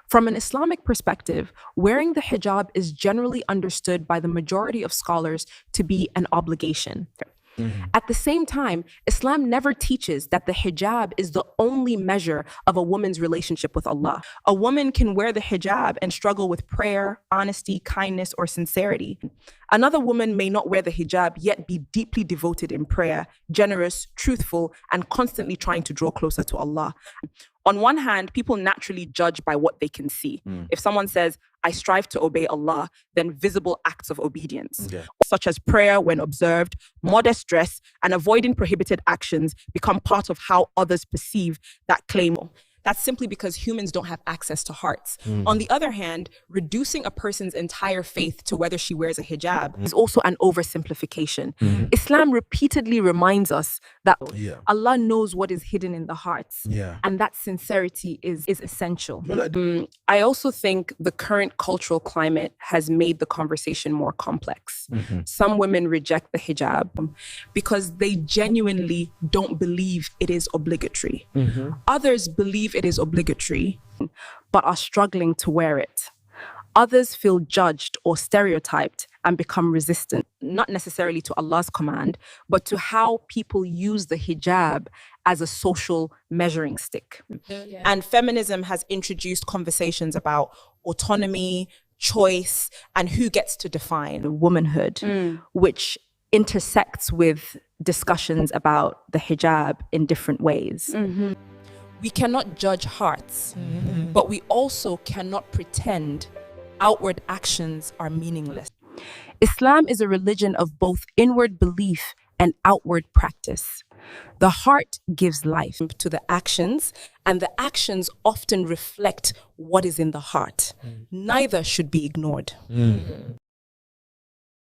From an Islamic perspective, wearing the hijab is generally understood by the majority of scholars to be an obligation. At the same time, Islam never teaches that the hijab is the only measure of a woman's relationship with Allah. A woman can wear the hijab and struggle with prayer, honesty, kindness, or sincerity. Another woman may not wear the hijab, yet be deeply devoted in prayer, generous, truthful, and constantly trying to draw closer to Allah. On one hand, people naturally judge by what they can see. If someone says, I strive to obey Allah, then visible acts of obedience, such as prayer when observed, modest dress, and avoiding prohibited actions become part of how others perceive that claim. That's simply because humans don't have access to hearts. On the other hand, reducing a person's entire faith to whether she wears a hijab is also an oversimplification. Islam repeatedly reminds us that Allah knows what is hidden in the hearts, and that sincerity is essential. I also think the current cultural climate has made the conversation more complex. Some women reject the hijab because they genuinely don't believe it is obligatory. Others believe it is obligatory, but are struggling to wear it. Others feel judged or stereotyped and become resistant, not necessarily to Allah's command, but to how people use the hijab as a social measuring stick. And feminism has introduced conversations about autonomy, choice, and who gets to define womanhood, which intersects with discussions about the hijab in different ways. We cannot judge hearts, but we also cannot pretend outward actions are meaningless. Islam is a religion of both inward belief and outward practice. The heart gives life to the actions, and the actions often reflect what is in the heart. Neither should be ignored.